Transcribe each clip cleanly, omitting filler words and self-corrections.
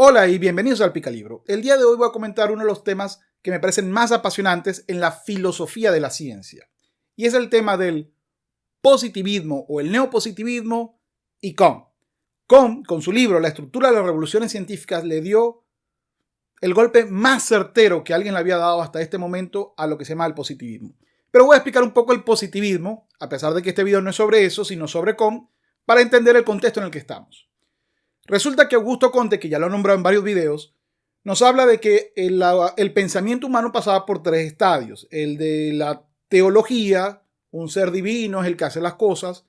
Hola y bienvenidos al Picalibro. El día de hoy voy a comentar uno de los temas que me parecen más apasionantes en la filosofía de la ciencia. Y es el tema del positivismo o el neopositivismo y Kuhn. Kuhn, con su libro La estructura de las revoluciones científicas, le dio el golpe más certero que alguien le había dado hasta este momento a lo que se llama el positivismo. Pero voy a explicar un poco el positivismo, a pesar de que este video no es sobre eso, sino sobre Kuhn, para entender el contexto en el que estamos. Resulta que Augusto Comte, que ya lo he nombrado en varios videos, nos habla de que el pensamiento humano pasaba por tres estadios. El de la teología, un ser divino es el que hace las cosas.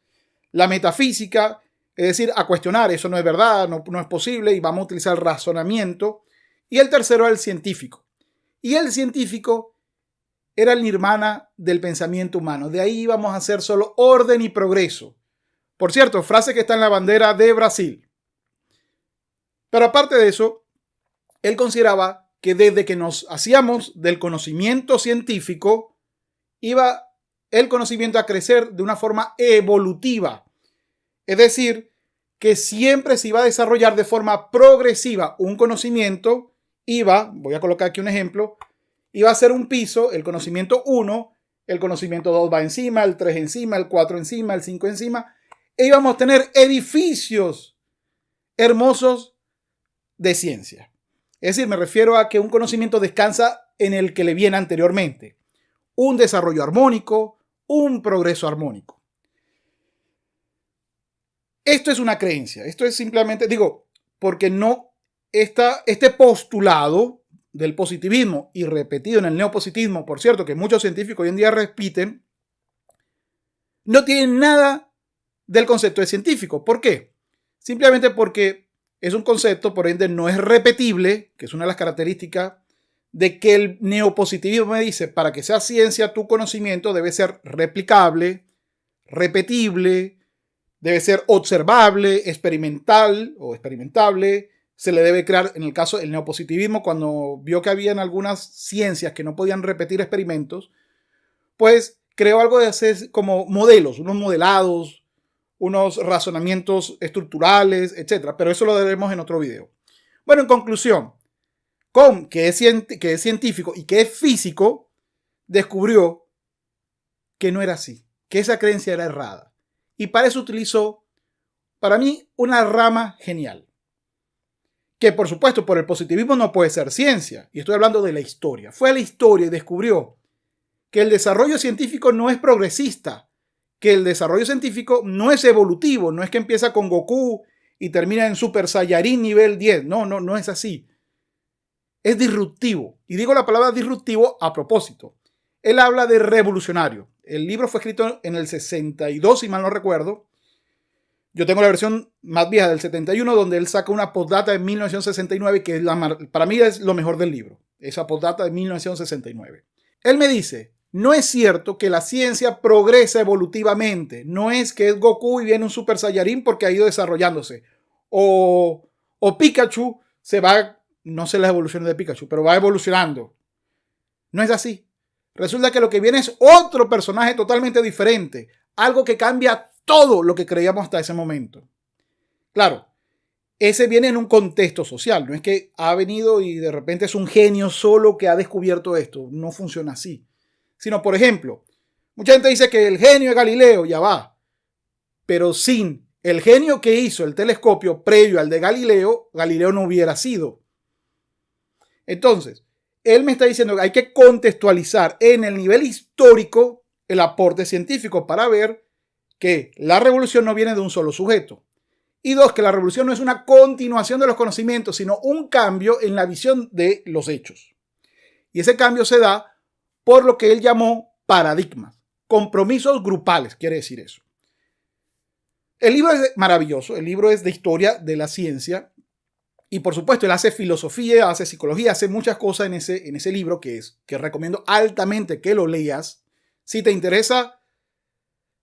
La metafísica, es decir, a cuestionar, eso no es verdad, no es posible, y vamos a utilizar el razonamiento. Y el tercero era el científico. Y el científico era el nirvana del pensamiento humano. De ahí íbamos a hacer solo orden y progreso. Por cierto, frase que está en la bandera de Brasil. Pero aparte de eso, él consideraba que desde que nos hacíamos del conocimiento científico, iba el conocimiento a crecer de una forma evolutiva. Es decir, que siempre se iba a desarrollar de forma progresiva un conocimiento, voy a colocar aquí un ejemplo, iba a ser un piso, el conocimiento 1, el conocimiento 2 va encima, el 3 encima, el 4 encima, el 5 encima, e íbamos a tener edificios hermosos de ciencia. Es decir, me refiero a que un conocimiento descansa en el que le viene anteriormente. Un desarrollo armónico, un progreso armónico. Esto es una creencia. Esto es simplemente, porque no está este postulado del positivismo y repetido en el neopositivismo, por cierto, que muchos científicos hoy en día repiten, no tienen nada del concepto de científico. ¿Por qué? Simplemente porque es un concepto, por ende, no es repetible, que es una de las características de que el neopositivismo me dice, para que sea ciencia, tu conocimiento debe ser replicable, repetible, debe ser observable, experimental o experimentable. Se le debe crear, en el caso del neopositivismo, cuando vio que habían algunas ciencias que no podían repetir experimentos, pues creó algo de hacer como modelos, unos modelados, unos razonamientos estructurales, etc. Pero eso lo veremos en otro video. Bueno, en conclusión, Kuhn, que es científico y que es físico, descubrió que no era así, que esa creencia era errada. Y para eso utilizó, para mí, una rama genial. Que por supuesto, por el positivismo no puede ser ciencia. Y estoy hablando de la historia. Fue a la historia y descubrió que el desarrollo científico no es progresista, que el desarrollo científico no es evolutivo, no es que empieza con Goku y termina en Super Saiyajin nivel 10. No es así. Es disruptivo. Y digo la palabra disruptivo a propósito. Él habla de revolucionario. El libro fue escrito en el 62, si mal no recuerdo. Yo tengo la versión más vieja del 71, donde él saca una postdata de 1969, que es para mí es lo mejor del libro. Esa postdata de 1969. Él me dice, no es cierto que la ciencia progresa evolutivamente. No es que es Goku y viene un Super Saiyajin porque ha ido desarrollándose. O Pikachu se va, no sé las evoluciones de Pikachu, pero va evolucionando. No es así. Resulta que lo que viene es otro personaje totalmente diferente. Algo que cambia todo lo que creíamos hasta ese momento. Claro, ese viene en un contexto social. No es que ha venido y de repente es un genio solo que ha descubierto esto. No funciona así. Sino, por ejemplo, mucha gente dice que el genio es Galileo, ya va. Pero sin el genio que hizo el telescopio previo al de Galileo, Galileo no hubiera sido. Entonces, él me está diciendo que hay que contextualizar en el nivel histórico el aporte científico para ver que la revolución no viene de un solo sujeto. Y dos, que la revolución no es una continuación de los conocimientos, sino un cambio en la visión de los hechos. Y ese cambio se da por lo que él llamó paradigmas, compromisos grupales, quiere decir eso. El libro es maravilloso, el libro es de historia de la ciencia y por supuesto él hace filosofía, hace psicología, hace muchas cosas en ese libro que recomiendo altamente que lo leas si te interesa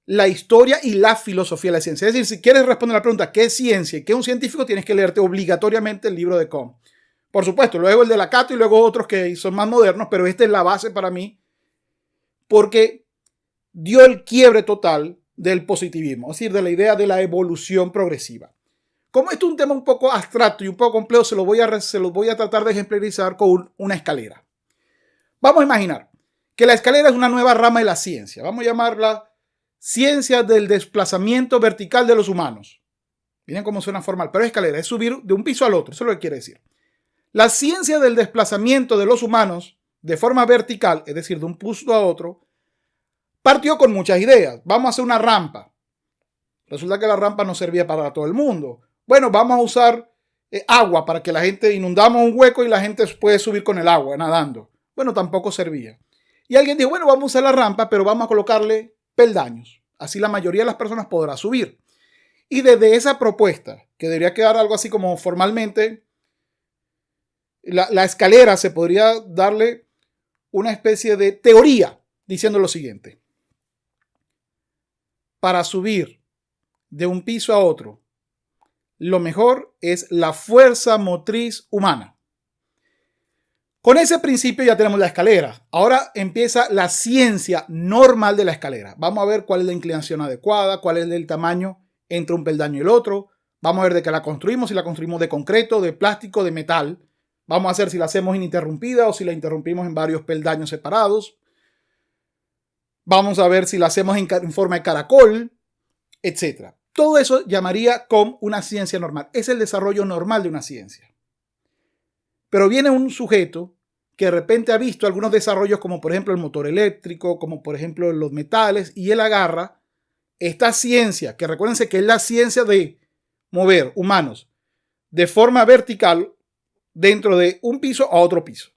la historia y la filosofía de la ciencia. Es decir, si quieres responder la pregunta ¿qué es ciencia y qué es un científico? Tienes que leerte obligatoriamente el libro de Kuhn. Por supuesto, luego el de Lakatos y luego otros que son más modernos, pero esta es la base para mí porque dio el quiebre total del positivismo, es decir, de la idea de la evolución progresiva. Como esto es un tema un poco abstracto y un poco complejo, se lo voy a tratar de ejemplarizar con una escalera. Vamos a imaginar que la escalera es una nueva rama de la ciencia. Vamos a llamarla ciencia del desplazamiento vertical de los humanos. Miren cómo suena formal, pero es escalera, es subir de un piso al otro, eso es lo que quiere decir. La ciencia del desplazamiento de los humanos de forma vertical, es decir, de un piso a otro, partió con muchas ideas. Vamos a hacer una rampa. Resulta que la rampa no servía para todo el mundo. Bueno, vamos a usar agua para que la gente inundamos un hueco y la gente puede subir con el agua nadando. Bueno, tampoco servía. Y alguien dijo, bueno, vamos a usar la rampa, pero vamos a colocarle peldaños. Así la mayoría de las personas podrá subir. Y desde esa propuesta, que debería quedar algo así como formalmente, la escalera se podría darle una especie de teoría diciendo lo siguiente. Para subir de un piso a otro, lo mejor es la fuerza motriz humana. Con ese principio ya tenemos la escalera. Ahora empieza la ciencia normal de la escalera. Vamos a ver cuál es la inclinación adecuada, cuál es el tamaño entre un peldaño y el otro. Vamos a ver de qué la construimos, si la construimos de concreto, de plástico, de metal. Vamos a ver si la hacemos ininterrumpida o si la interrumpimos en varios peldaños separados. Vamos a ver si la hacemos en forma de caracol, etc. Todo eso llamaría como una ciencia normal. Es el desarrollo normal de una ciencia. Pero viene un sujeto que de repente ha visto algunos desarrollos como por ejemplo el motor eléctrico, como por ejemplo los metales, y él agarra esta ciencia, que recuérdense que es la ciencia de mover humanos de forma vertical dentro de un piso a otro piso.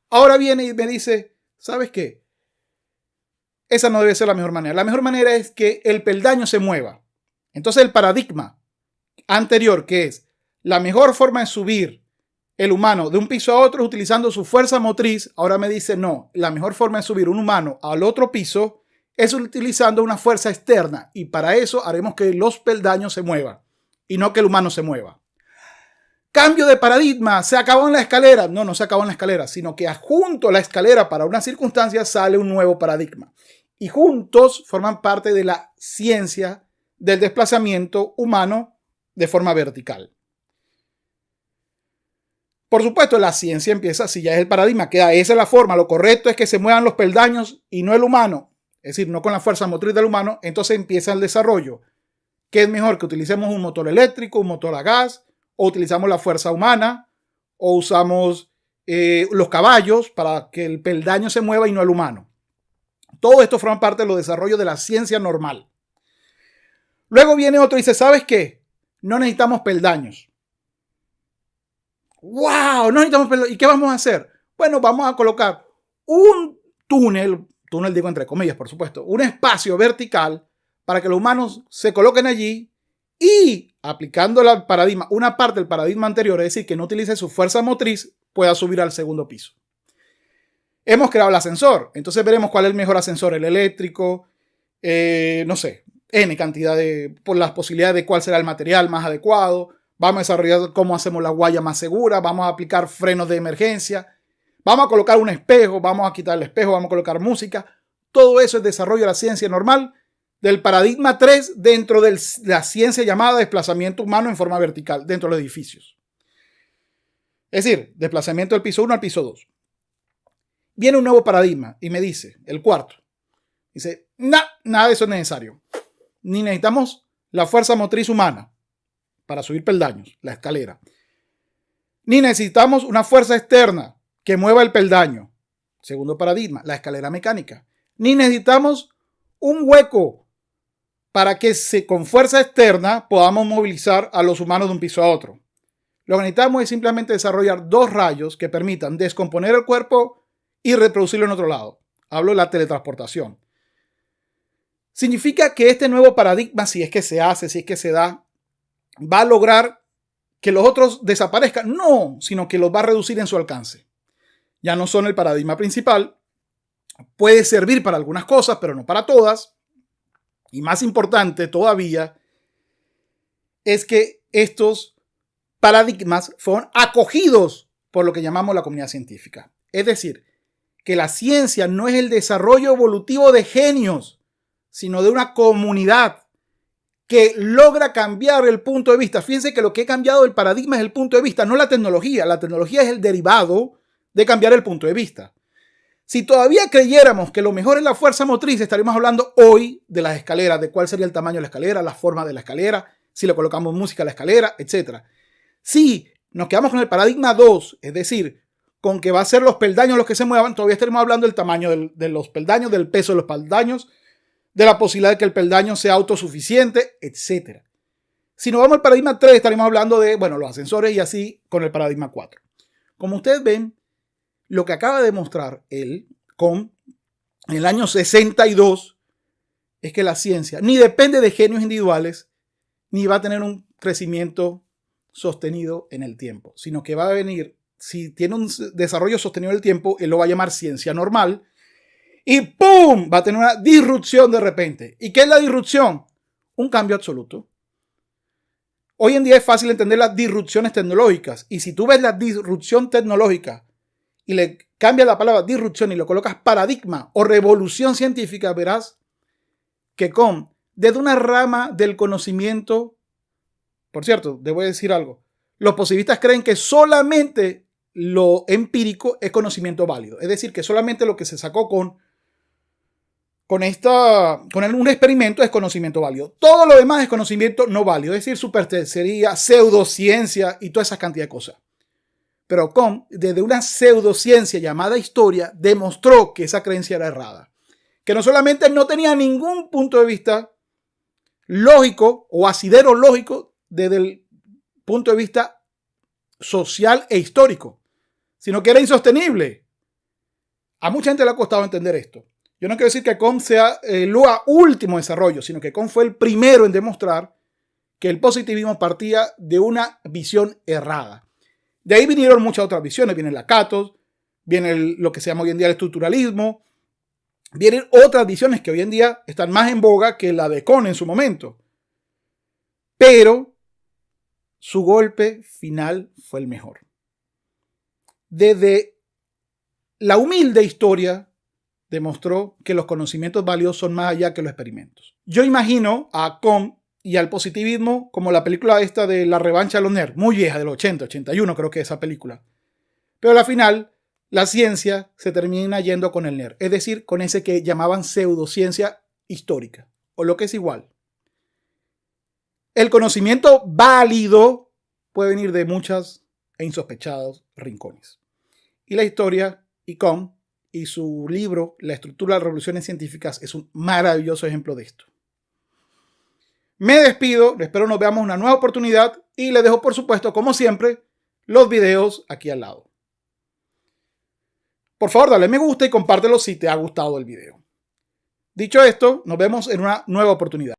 Ahora viene y me dice, ¿sabes qué? Esa no debe ser la mejor manera. La mejor manera es que el peldaño se mueva. Entonces el paradigma anterior, que es la mejor forma de subir el humano de un piso a otro utilizando su fuerza motriz, ahora me dice no, la mejor forma de subir un humano al otro piso es utilizando una fuerza externa y para eso haremos que los peldaños se muevan y no que el humano se mueva. Cambio de paradigma, ¿se acabó en la escalera? No, no se acabó en la escalera, sino que adjunto a la escalera para una circunstancia sale un nuevo paradigma y juntos forman parte de la ciencia del desplazamiento humano de forma vertical. Por supuesto, la ciencia empieza, si ya es el paradigma, queda esa es la forma, lo correcto es que se muevan los peldaños y no el humano, es decir, no con la fuerza motriz del humano, entonces empieza el desarrollo. ¿Qué es mejor? Que utilicemos un motor eléctrico, un motor a gas, o utilizamos la fuerza humana, o usamos los caballos para que el peldaño se mueva y no el humano. Todo esto forma parte de los desarrollos de la ciencia normal. Luego viene otro y dice, ¿sabes qué? No necesitamos peldaños. ¡Wow! No necesitamos peldaños. ¿Y qué vamos a hacer? Bueno, vamos a colocar un túnel digo entre comillas, por supuesto, un espacio vertical para que los humanos se coloquen allí y aplicando el paradigma, una parte del paradigma anterior, es decir, que no utilice su fuerza motriz, pueda subir al segundo piso. Hemos creado el ascensor, entonces veremos cuál es el mejor ascensor, el eléctrico, no sé, N cantidad por las posibilidades de cuál será el material más adecuado. Vamos a desarrollar cómo hacemos la guaya más segura, vamos a aplicar frenos de emergencia, vamos a colocar un espejo, vamos a quitar el espejo, vamos a colocar música. Todo eso es desarrollo de la ciencia normal del paradigma 3 dentro de la ciencia llamada desplazamiento humano en forma vertical dentro de los edificios. Es decir, desplazamiento del piso 1 al piso 2. Viene un nuevo paradigma y me dice, el cuarto, dice, nada de eso es necesario. Ni necesitamos la fuerza motriz humana para subir peldaños, la escalera. Ni necesitamos una fuerza externa que mueva el peldaño. Segundo paradigma, la escalera mecánica. Ni necesitamos un hueco para que con fuerza externa podamos movilizar a los humanos de un piso a otro. Lo que necesitamos es simplemente desarrollar dos rayos que permitan descomponer el cuerpo y reproducirlo en otro lado. Hablo de la teletransportación. Significa que este nuevo paradigma, si es que se hace, si es que se da, va a lograr que los otros desaparezcan. No, sino que los va a reducir en su alcance. Ya no son el paradigma principal. Puede servir para algunas cosas, pero no para todas. Y más importante todavía es que estos paradigmas fueron acogidos por lo que llamamos la comunidad científica. Es decir, que la ciencia no es el desarrollo evolutivo de genios, sino de una comunidad que logra cambiar el punto de vista. Fíjense que lo que ha cambiado el paradigma es el punto de vista, no la tecnología. La tecnología es el derivado de cambiar el punto de vista. Si todavía creyéramos que lo mejor es la fuerza motriz, estaríamos hablando hoy de las escaleras, de cuál sería el tamaño de la escalera, la forma de la escalera, si le colocamos música a la escalera, etc. Si nos quedamos con el paradigma 2, es decir, con que va a ser los peldaños los que se muevan, todavía estaremos hablando del tamaño de los peldaños, del peso de los peldaños, de la posibilidad de que el peldaño sea autosuficiente, etc. Si nos vamos al paradigma 3, estaremos hablando de, bueno, los ascensores y así con el paradigma 4. Como ustedes ven, lo que acaba de demostrar él en el año 62 es que la ciencia ni depende de genios individuales, ni va a tener un crecimiento sostenido en el tiempo, sino que va a venir, si tiene un desarrollo sostenido en el tiempo, él lo va a llamar ciencia normal, y ¡pum! Va a tener una disrupción de repente. ¿Y qué es la disrupción? Un cambio absoluto. Hoy en día es fácil entender las disrupciones tecnológicas, y si tú ves la disrupción tecnológica y le cambias la palabra disrupción y lo colocas paradigma o revolución científica, verás que desde una rama del conocimiento, por cierto, debo decir algo, los positivistas creen que solamente lo empírico es conocimiento válido, es decir, que solamente lo que se sacó con un experimento es conocimiento válido. Todo lo demás es conocimiento no válido, es decir, superstición, pseudociencia y toda esa cantidad de cosas. Pero desde una pseudociencia llamada historia, demostró que esa creencia era errada. Que no solamente no tenía ningún punto de vista lógico o asidero lógico desde el punto de vista social e histórico, sino que era insostenible. A mucha gente le ha costado entender esto. Yo no quiero decir que sea el último desarrollo, sino que fue el primero en demostrar que el positivismo partía de una visión errada. De ahí vinieron muchas otras visiones. Viene la Catos, viene lo que se llama hoy en día el estructuralismo. Vienen otras visiones que hoy en día están más en boga que la de Kohn en su momento. Pero su golpe final fue el mejor. Desde la humilde historia demostró que los conocimientos válidos son más allá que los experimentos. Yo imagino a Kohn y al positivismo como la película esta de La revancha de los nerds, muy vieja, del 80, 81 creo que es esa película. Pero al final, la ciencia se termina yendo con el nerd, es decir, con ese que llamaban pseudociencia histórica, o lo que es igual. El conocimiento válido puede venir de muchos e insospechados rincones. Y la historia, y Kohn, y su libro, La estructura de las revoluciones científicas, es un maravilloso ejemplo de esto. Me despido, espero nos veamos una nueva oportunidad y les dejo, por supuesto, como siempre, los videos aquí al lado. Por favor, dale me gusta y compártelo si te ha gustado el video. Dicho esto, nos vemos en una nueva oportunidad.